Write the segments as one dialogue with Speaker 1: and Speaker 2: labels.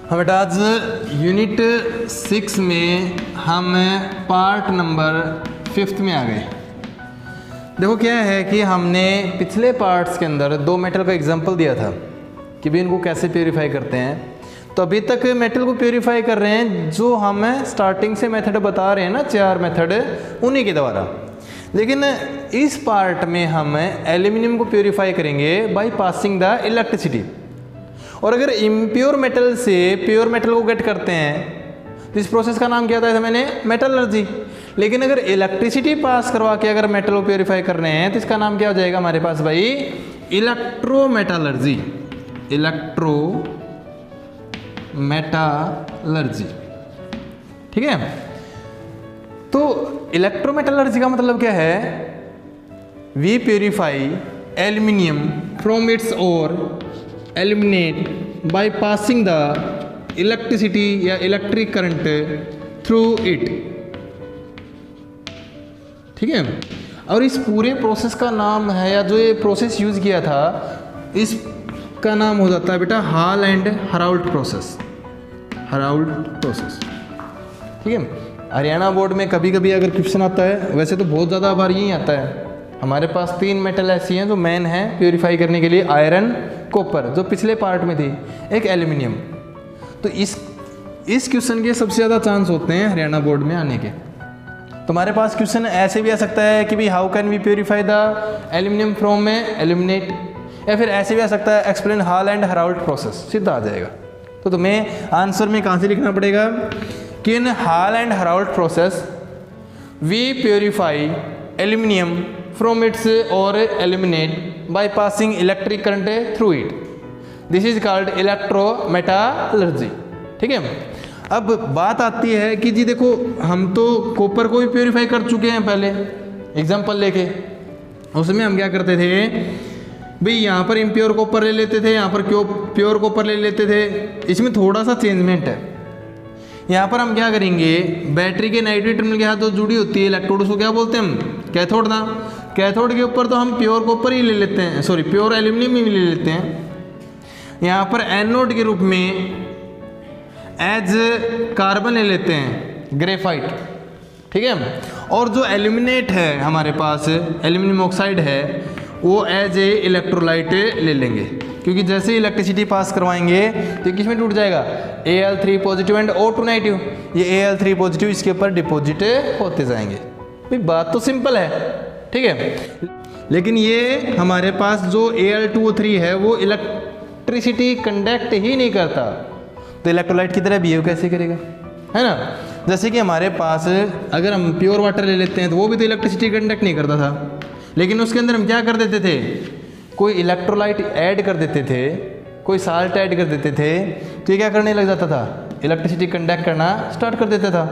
Speaker 1: हाँ बेटा, आज यूनिट 6 में हम पार्ट नंबर 5 में आ गए। देखो क्या है कि हमने पिछले पार्ट्स के अंदर 2 मेटल का एग्जांपल दिया था कि भी इनको कैसे प्योरीफाई करते हैं। तो अभी तक मेटल को प्योरीफाई कर रहे हैं जो हम स्टार्टिंग से मेथड बता रहे हैं ना, 4 मेथड उन्हीं के द्वारा। लेकिन इस पार्ट में हम एल्यूमिनियम को प्योरीफाई करेंगे बाय पासिंग द इलेक्ट्रिसिटी। और अगर इम्प्योर मेटल से प्योर मेटल को गेट करते हैं तो इस प्रोसेस का नाम क्या था मैंने, मेटलर्जी। लेकिन अगर इलेक्ट्रिसिटी पास करवा के अगर मेटल को प्योरीफाई कर रहे हैं तो इसका नाम क्या हो जाएगा हमारे पास भाई, इलेक्ट्रोमेटलर्जी। इलेक्ट्रोमेटलर्जी, ठीक है। तो इलेक्ट्रोमेटलर्जी का मतलब क्या है, we purify aluminium from its ore aluminate by passing the electricity या इलेक्ट्रिक करंट थ्रू इट, ठीक है। और इस पूरे प्रोसेस का नाम है, या जो ये प्रोसेस यूज किया था इसका नाम हो जाता है बेटा hall and Heroult process. Herald process, ठीक है। हरियाणा बोर्ड में कभी कभी अगर क्वेश्चन आता है, वैसे तो बहुत ज़्यादा बार यही आता है। हमारे पास 3 मेटल ऐसी हैं जो मेन है प्योरीफाई करने के लिए, आयरन, कॉपर जो पिछले पार्ट में थी, एक एल्यूमिनियम। तो इस क्वेश्चन के सबसे ज़्यादा चांस होते हैं हरियाणा बोर्ड में आने के। तुम्हारे पास क्वेश्चन ऐसे भी आ सकता है कि भाई how can we purify the aluminium from में एल्यूमिनेट, या फिर ऐसे भी आ सकता है explain Hall and Heroult process, सीधा आ जाएगा। तो तुम्हें आंसर में कहाँ से लिखना पड़ेगा कि in Hall and Heroult process we purify aluminium from its ore aluminate by passing electric current through it, this is called electrometallurgy, ठीक है। अब बात आती है कि जी देखो, हम तो कॉपर को भी प्योरीफाई कर चुके हैं पहले एग्जांपल लेके। उसमें हम क्या करते थे भाई, यहाँ पर इम्प्योर कॉपर ले लेते थे, यहाँ पर प्योर कॉपर ले लेते थे। इसमें थोड़ा सा चेंजमेंट है। यहाँ पर हम क्या करेंगे, बैटरी के नाइट्रेट टर्मिनल के साथ जो जुड़ी होती है इलेक्ट्रोड, उसको क्या बोलते हैं हम, कैथोड ना। कैथोड के ऊपर तो हम प्योर कॉपर ही ले लेते हैं, सॉरी प्योर एल्यूमिनियम ही ले लेते हैं। यहाँ पर एनोड के रूप में एज कार्बन ले लेते हैं, ग्रेफाइट, ठीक है। और जो एल्यूमिनेट है हमारे पास, एल्यूमिनियम ऑक्साइड है, वो एज ए इलेक्ट्रोलाइट ले लेंगे, क्योंकि जैसे ही इलेक्ट्रिसिटी पास करवाएंगे तो किस में टूट जाएगा, Al3 positive and O2 negative. ये Al3 पॉजिटिव इसके ऊपर डिपॉजिट होते जाएंगे। भाई बात तो सिंपल है, ठीक है। लेकिन ये हमारे पास जो Al2O3 है वो इलेक्ट्रिसिटी कंडक्ट ही नहीं करता, तो इलेक्ट्रोलाइट की तरह बिहेव कैसे करेगा, है ना। जैसे कि हमारे पास अगर हम प्योर वाटर ले लेते हैं तो वो भी तो इलेक्ट्रिसिटी कंडक्ट नहीं करता था, लेकिन उसके अंदर हम क्या कर देते थे, कोई इलेक्ट्रोलाइट ऐड कर देते थे, कोई साल्ट ऐड कर देते थे, तो ये क्या करने लग जाता था, इलेक्ट्रिसिटी कंडक्ट करना स्टार्ट कर देता था।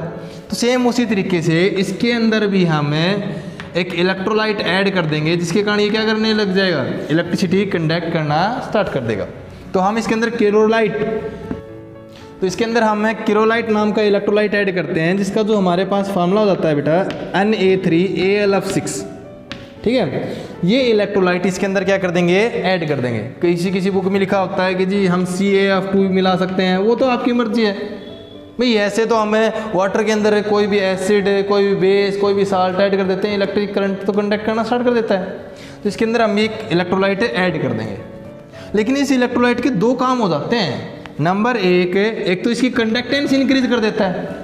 Speaker 1: तो सेम उसी तरीके से इसके अंदर भी हम एक इलेक्ट्रोलाइट ऐड कर देंगे, जिसके कारण ये क्या करने लग जाएगा, इलेक्ट्रिसिटी कंडक्ट करना स्टार्ट कर देगा। तो हम इसके अंदर किरोलाइट नाम का इलेक्ट्रोलाइट ऐड करते हैं, जिसका जो हमारे पास फार्मूला हो जाता है बेटा Na3Alf6, ठीक है। ये इलेक्ट्रोलाइट इसके अंदर क्या कर देंगे, ऐड कर देंगे। किसी बुक में लिखा होता है कि जी हम CaF2 मिला सकते हैं, वो तो आपकी मर्जी है भाई। ऐसे तो हमें वाटर के अंदर कोई भी एसिड, कोई भी बेस, कोई भी साल्ट ऐड कर देते हैं, इलेक्ट्रिक करंट तो कंडक्ट करना स्टार्ट कर देता है। तो इसके अंदर हम एक इलेक्ट्रोलाइट ऐड कर देंगे। लेकिन इस इलेक्ट्रोलाइट के 2 काम हो जाते हैं। नंबर 1, एक तो इसकी कंडक्टेंस इंक्रीज कर देता है,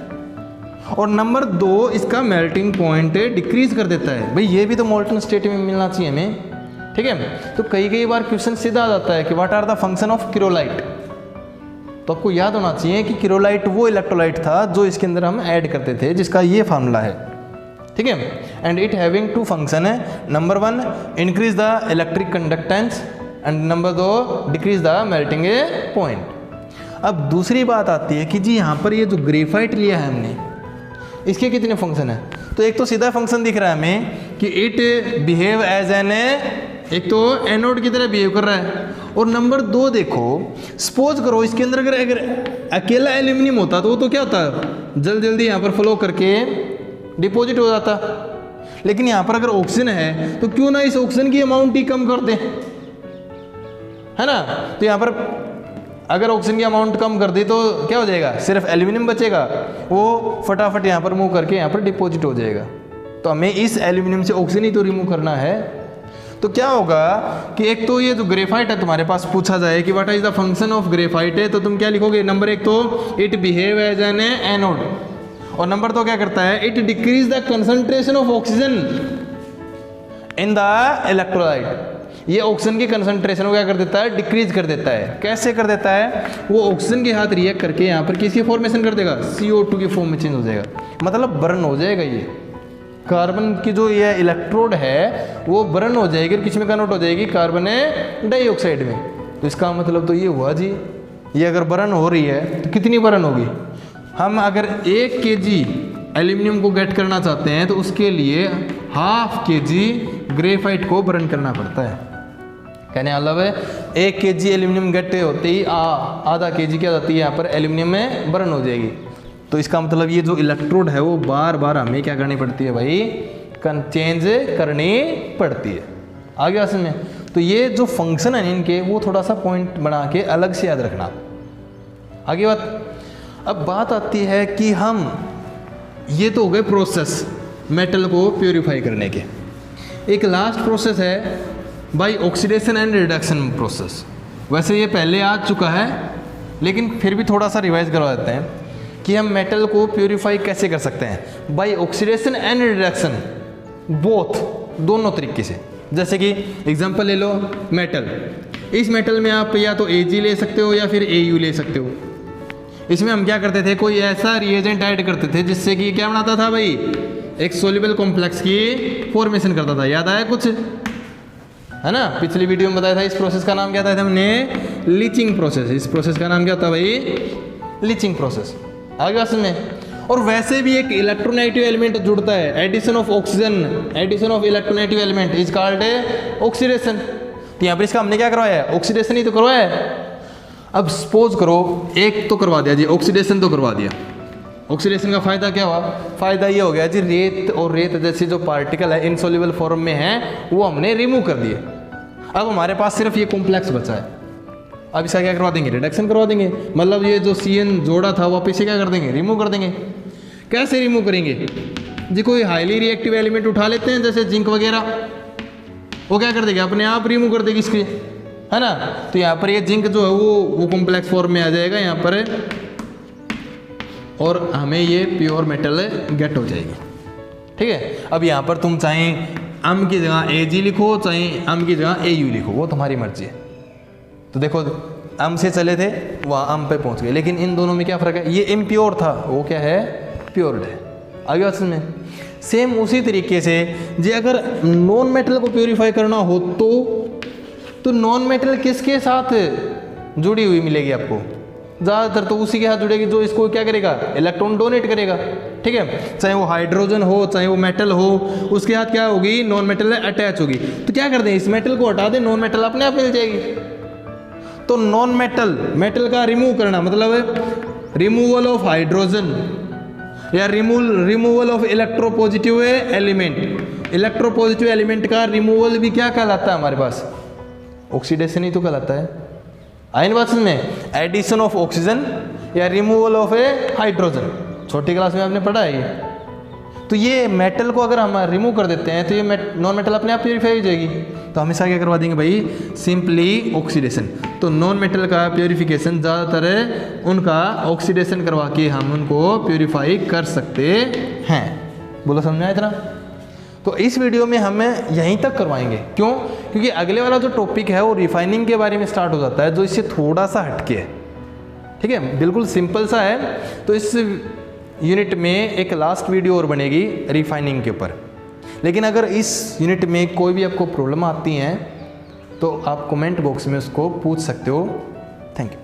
Speaker 1: और नंबर 2 इसका मेल्टिंग पॉइंट डिक्रीज कर देता है। भाई ये भी तो मोल्टन स्टेट में मिलना चाहिए हमें, ठीक है। तो कई बार क्वेश्चन सीधा आ जाता है कि what are the function of cryolite. तो आपको याद होना चाहिए कि किरोलाइट वो इलेक्ट्रोलाइट था जो इसके अंदर हम ऐड करते थे, जिसका ये फार्मूला है, ठीक है। एंड इट हैविंग 2 फंक्शन है, number 1 increase the electric conductance and number 2 decrease the melting point. अब दूसरी बात आती है कि जी यहाँ पर ये जो ग्रेफाइट लिया है हमने, इसके कितने फंक्शन है। तो एक तो सीधा फंक्शन दिख रहा है हमें कि इट बिहेव एज एन, एक तो एनोड की तरह बिहेव कर रहा है, और नंबर 2 देखो, सपोज करो इसके अंदर अगर अकेला एल्यूमिनियम होता तो वो तो क्या होता, जल्दी यहाँ पर फ्लो करके डिपॉजिट हो जाता। लेकिन यहाँ पर अगर ऑक्सीजन है तो क्यों ना इस ऑक्सीजन की अमाउंट ही कम कर दें, है ना। तो यहाँ पर अगर ऑक्सीजन की अमाउंट कम कर दी तो क्या हो जाएगा, सिर्फ एल्यूमिनियम बचेगा, वो फटाफट यहाँ पर मूव करके यहाँ पर डिपॉजिट हो जाएगा। तो हमें इस एल्यूमिनियम से ऑक्सीजन ही तो रिमूव करना है। तो क्या होगा कि एक तो ये जो ग्रेफाइट है तुम्हारे पास पूछा जाए कि what is the function of graphite है, तो तुम क्या लिखोगे, नंबर एक तो it behave as an anode, और नंबर तो क्या करता है, it decrease the concentration of oxygen in the electrolyte. ये ऑक्सीजन की कंसंट्रेशन को क्या कर देता है, डिक्रीज कर देता है। कैसे कर देता है, वो ऑक्सीजन के साथ रिएक्ट करके यहाँ पर किसकी फॉर्मेशन कर देगा, CO2 की फॉर्म में चेंज हो जाएगा, मतलब बर्न हो जाएगा। ये कार्बन की जो ये इलेक्ट्रोड है वो बर्न हो जाएगी और किस में कन्वर्ट हो जाएगी, कार्बन डाइऑक्साइड में। तो इसका मतलब तो ये हुआ जी, ये अगर बर्न हो रही है तो कितनी बर्न होगी, हम अगर 1 kg एल्यूमिनियम को गेट करना चाहते हैं तो उसके लिए 1/2 kg ग्रेफाइट को बर्न करना पड़ता है। कहने मतलब है 1 kg एल्यूमिनियम गेट होते ही आधा kg क्या जाती है यहाँ पर एल्यूमिनियम में बर्न हो जाएगी। तो इसका मतलब ये जो इलेक्ट्रोड है वो बार बार हमें क्या करनी पड़ती है भाई, चेंज करनी पड़ती है। आगे आसन में तो ये जो फंक्शन है इनके वो थोड़ा सा पॉइंट बना के अलग से याद रखना। आगे अब बात आती है कि हम ये तो हो गए प्रोसेस मेटल को प्योरीफाई करने के। एक लास्ट प्रोसेस है by oxidation and reduction process. वैसे ये पहले आ चुका है लेकिन फिर भी थोड़ा सा रिवाइज करवा देते हैं कि हम मेटल को प्योरीफाई कैसे कर सकते हैं, by oxidation and reduction both, दोनों तरीके से। जैसे कि एग्जांपल ले लो मेटल, इस मेटल में आप या तो Ag ले सकते हो या फिर Au ले सकते हो। इसमें हम क्या करते थे, कोई ऐसा रिएजेंट ऐड करते थे जिससे कि क्या बनाता था भाई, एक सोल्यूबल कॉम्प्लेक्स की फॉर्मेशन करता था। याद आया कुछ, है ना, पिछली वीडियो में बताया था। इस प्रोसेस का नाम क्या था हमने, लीचिंग प्रोसेस। इस प्रोसेस का नाम क्या था भाई, लीचिंग प्रोसेस। आगे में और वैसे भी एक इलेक्ट्रोनेगेटिव एलिमेंट जुड़ता है, addition of oxygen, addition of electronegative element is called oxidation. तो यहाँ पर इसका हमने क्या करवाया है, ऑक्सीडेशन ही तो करवाया है। अब सपोज करो एक तो करवा दिया जी, ऑक्सीडेशन तो करवा दिया। ऑक्सीडेशन का फायदा क्या हुआ, फायदा ये हो गया जी, रेत और रेत जैसे जो पार्टिकल है इनसॉल्युबल फॉर्म में है वो हमने रिमूव कर दिए। अब हमारे पास सिर्फ ये कॉम्प्लेक्स बचा है। अब इसका क्या करवा देंगे, रिडक्शन करवा देंगे, मतलब ये जो CN जोड़ा था वापस से क्या कर देंगे, रिमूव कर देंगे। कैसे रिमूव करेंगे जी, कोई हाईली रिएक्टिव एलिमेंट उठा लेते हैं जैसे जिंक वगैरह, वो क्या कर देगा, अपने आप रिमूव कर देगी इसके, है ना। तो यहाँ पर ये जिंक जो है वो कॉम्प्लेक्स फॉर्म में आ जाएगा यहाँ पर, और हमें ये प्योर मेटल गेट हो जाएगी। ठीक है, अब यहाँ पर तुम चाहे अम की जगह Ag लिखो, चाहे अम की जगह Au लिखो, वो तुम्हारी मर्जी है। तो देखो अम से चले थे वहाँ अम पे पहुँच गए, लेकिन इन दोनों में क्या फ़र्क है, ये इम्प्योर था, वो क्या है, प्योर्ड है। आगे बात में सेम उसी तरीके से जी, अगर नॉन मेटल को प्योरीफाई करना हो तो नॉन मेटल किसके साथ जुड़ी हुई मिलेगी आपको, ज़्यादातर तो उसी के साथ जुड़ेगी जो इसको क्या करेगा, इलेक्ट्रॉन डोनेट करेगा। ठीक है, चाहे वो हाइड्रोजन हो चाहे वो मेटल हो, उसके साथ क्या होगी, नॉन मेटल अटैच होगी। तो क्या कर दें, इस मेटल को हटा दें, नॉन मेटल अपने आप मिल जाएगी। तो नॉन मेटल का रिमूव करना मतलब रिमूवल ऑफ हाइड्रोजन या removal of electropositive element. Electropositive element का रिमूवल भी क्या कहलाता है हमारे पास, ऑक्सीडेशन ही तो कहलाता है। आइन बात में एडिशन ऑफ ऑक्सीजन या रिमूवल ऑफ ए हाइड्रोजन, छोटी क्लास में आपने पढ़ा है ये। तो ये मेटल को अगर हम रिमूव कर देते हैं तो ये नॉन मेटल अपने आप प्योरीफाई हो जाएगी। तो हमेशा क्या करवा देंगे भाई, सिंपली ऑक्सीडेशन। तो नॉन मेटल का प्योरीफिकेशन ज़्यादातर उनका ऑक्सीडेशन करवा के हम उनको प्योरीफाई कर सकते हैं। बोलो समझ में आया इतना। तो इस वीडियो में हमें यहीं तक करवाएंगे, क्यों, क्योंकि अगले वाला जो टॉपिक है वो रिफाइनिंग के बारे में स्टार्ट हो जाता है, जो इससे थोड़ा सा हटके है। ठीक है, बिल्कुल सिंपल सा है। तो इस यूनिट में एक लास्ट वीडियो और बनेगी रिफाइनिंग के ऊपर। लेकिन अगर इस यूनिट में कोई भी आपको प्रॉब्लम आती हैं तो आप कमेंट बॉक्स में उसको पूछ सकते हो। Thank you.